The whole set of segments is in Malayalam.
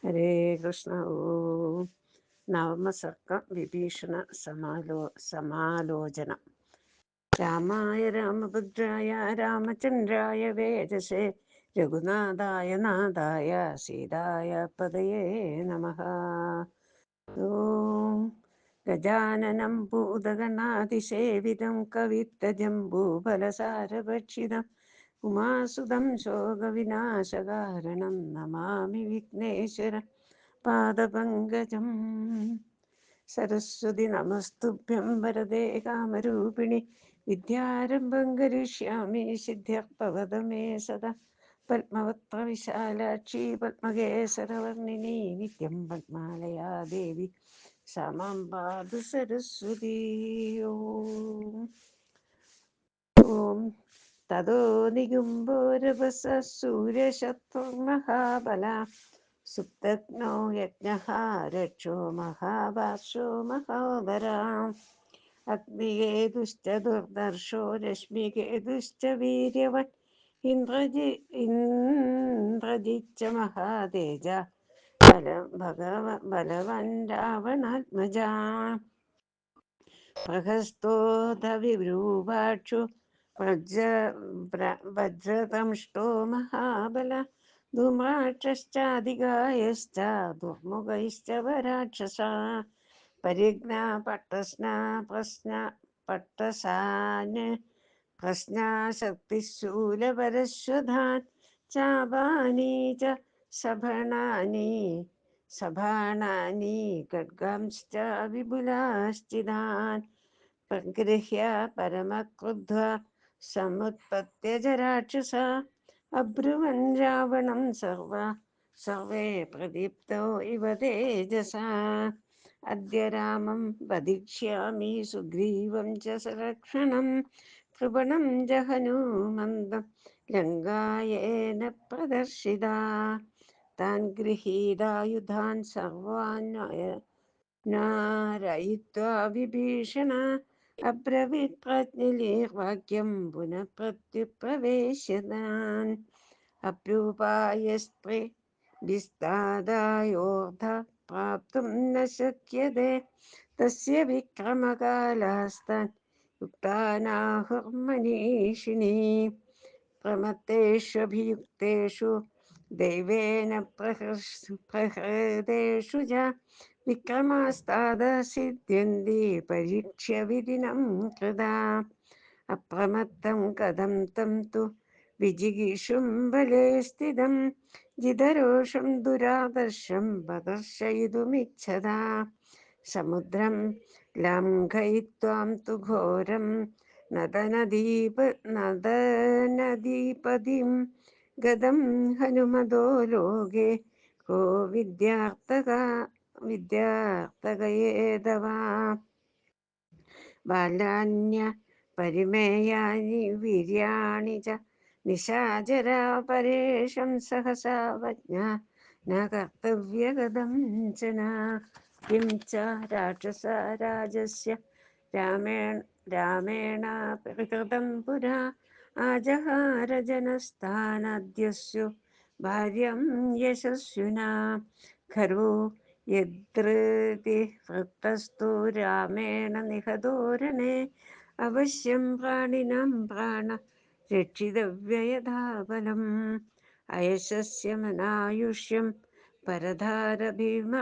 ഹരേ കൃഷ്ണ. ഓം നവമസർക്കം വിഭീഷണ സമാലോചനം. രാമായ രാമഭദ്രായ രാമചന്ദ്രായ വേദസേ രഘുനാഥായ നാഥായ സീതായ പദയേ നമഃ. ഓം ഗജാനനം ഭൂതഗണാതിസേവിതം കവിത്തജംബൂഫലസാരഭക്ഷിതം ഉമാസുതം ശോകവിനാശകാരണം നമാമി വിഘ്നേശ്വര പാദപങ്കജം. സരസ്വതി നമസ്തുഭ്യം വരദേ കാമരൂപിണി വിദ്യാരംഭം കരിഷ്യാമി സിദ്ധ്യർത്ഥവദ മേ സദാ. പത്മവക്ത്രവിശാലാക്ഷി പത്മകേസരവർണിനി നിത്യം പത്മാലയാ ദേവി സമം പാതു സരസ്വതി. ഓം തതോ നികുംഭോരഭസ സൂര്യശത്രുർമഹാബല സുപ്തഗ്നോ യജ്ഞഃ രക്ഷോ മഹാഭാഷോ മഹോദരാം. അഗ്നികേതുശ്ച ദുർദർശോ രശ്മികേതുശ്ച വീര്യവൻ ഇന്ദ്രജിച്ച മഹാതേജ ബലവൻ രാവണാത്മജാ. പ്രഹസ്തോത വിരൂപാക്ഷു വജ്രതംഷ്ടോ മഹാബല ധൂമ്രാക്ഷശ്ചാധികായശ്ച ദുർമുഖൈശ്ച വരാക്ഷസാ. പരിജ്ഞാ പട്ടസാന് പ്രശ്നാശക്തിശൂലപരശ്വധാൻ ചാപാനീ ച സഭാണാനി ഖഡ്ഗംശ്ച വിപുലാശ്ചിതാൻ. പ്രഗൃഹ്യ പരമക്രുദ്ധ്വ സമുത്പത്യ ച രാക്ഷസാ അബ്രുവൻ രാവണം സർവേ പ്രദീപ്തോ ഇവ തേജസാ. അദ്യ രാമം വദിഷ്യാമി സുഗ്രീവം ച സലക്ഷണം കൃപണം ച ഹനൂമന്തം ലങ്കായേന പ്രദർശിതാ. താൻ ഗൃഹീതായുധാൻ സർവാൻ നാരയിത്വാ വിഭീഷണ അബ്രവീത് പ്രജ്ഞലിർവാക്യം പുനഃ പ്രത്യുപ്രവേശ്യതാൻ. അപ്രൂപായസ്ത്രീ വിസ്താദായോർധ പ്രാപ്തും ന ശക്യതേ തസ്യ വിക്രമകാലാസ്താൻ യുക്താനാഹുർമനീഷിണീ. പ്രമത്തേഷ്വഭിയുക്തേഷു ദൈവേന പ്രഹൃതേഷു ച വിക്രമാസ്താദ സിദ്ധ്യന്തി പരീക്ഷ്യ വിധിനം കൃതാ. അപ്രമത്തം കഥം തം തു വിജിഗീഷും ബലേ സ്ഥിതം ജിതരോഷം ദുരാദർശം പ്രദർശയിതുമിച്ഛതാ. സമുദ്രം ലംഘയിത്വാം തു ഘോരം നദനദീപതിം ഗതം ഹനുമതോ ലോകേ കോ വിദ്യാർത്ഥകയേതവാ. ബാലാന്യ പരിമേയാനി വീര്യാണി ച നിശാചരാ പരേഷം സഹസാ വജ്ഞാ ന കർത്തവ്യഗതം ചന. കിം ച രാക്ഷസ രാജസ്യ രാമേണ പ്രകൃതം പുരാ ആജഹാര ജനസ്ഥാനദ്യസ്യു ഭാര്യം യശസ്വിനാ. ഖരു യദൃതി വൃത്തസ്തു രാമേണ നിഹതോരണേ അവശ്യം പ്രാണിനാം പ്രാണ രക്ഷിതവ്യയഥാബലം. അയശസ്യ മനായുഷ്യം പരധാരഭിമർശനം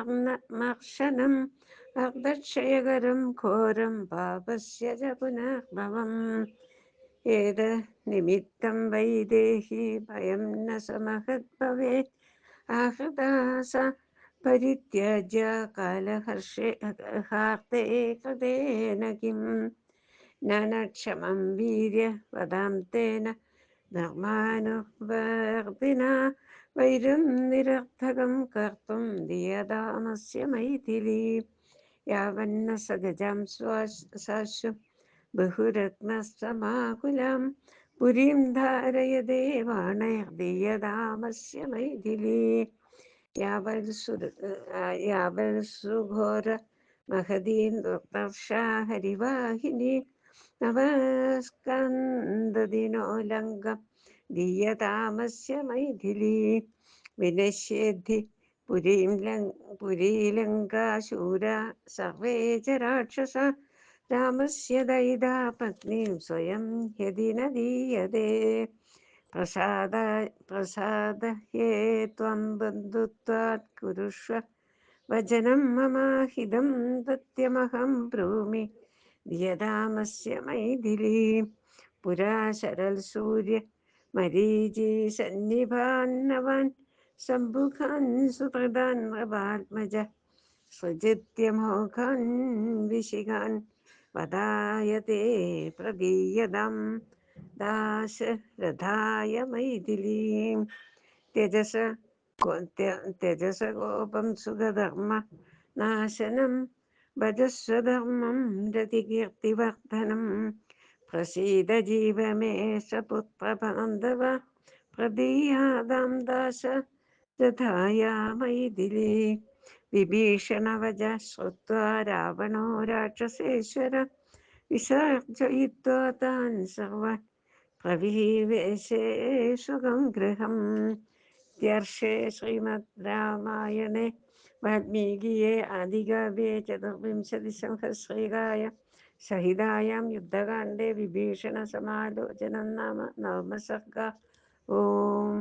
അർദ്ധക്ഷയകരം ഘോരം പാപസ്യ ച പുനർഭവം. ഏതന്നിമിത്തം വൈദേഹി ഭയം ന സമഹദ്ഭവേത് ആഹൃതാ സ പരിത്യജ്യ കാലഹർഷേ കൃതേന കിം. നക്ഷമം വീര്യവതാം തേന ധർമാനുവർത്തിനാ വൈരം നിരർത്ഥകം കർത്തും ദിയതാമസ്യ മൈഥിലീ. യാവന്ന സഗജാം സാശ്വ ബഹുരത്നസമാകുലാം പുരീം ധാരയതേ ബാണൈർദീയതാമസ്യ മൈഥിലീ. യാവത്സുഘോര മഹതീം ദുർദർശാ ഹരിവാഹിനി നവസ്കന്ദദിനോ ലങ്കം ദീയതാമസ്യ മൈഥിലീ. വിനശ്യേദ്ധി പുരീലങ്കാശൂര സർവേ ച രാക്ഷസ രാമസ്യ ദയിതാ പത്നീം സ്വയം യതി ന ദീയതേ പ്രസാദ പ്രസാദഹ്യേ ത്വം ബന്ധുത്വാത് കുരുഷ്വ വചനം മമാഹിതം തത്യമഹം ബ്രൂമി ധിയതാമസ്യ മൈഥിലീ പുരാ ശരൽ സൂര്യ മരീചി സന്നിഭാന്നവാൻ സംഭുഖാൻ സുഹൃദാൻ നൃപാത്മജ സൃജിത്യമോഘാൻ വിശിഖാൻ വദായതേ പ്രദീയതാം ദാശരഥായ മൈഥിലീം ത്യജസ ത്യജസ കോപം സുഖധർമ്മ നാശനം ഭജസ്വധർമ്മം രതികീർത്തിവർദ്ധനം പ്രസീദ ജീവമേ സപുത്രബാന്ധവ പ്രദീയാതാം ദാശ രഥായ മൈഥിലീ വിഭീഷണവച ശ്രുത്വാ രാവണോ രാക്ഷസേശ്വര വിസർജയിത്വാ താൻ സർവാൻ പ്രവിവേശേ സുഖം ഗൃഹം ഇത്യർഷേ ശ്രീമദ് രാമായണേ വാൽമീകിയെ ആദികാവ്യേ ചതുർവിംശതിസഹസ്രകായ സഹിതായാം യുദ്ധകാണ്ഡേ വിഭീഷണ സമാലോചനം നാമ നവമ സർഗ. ഓം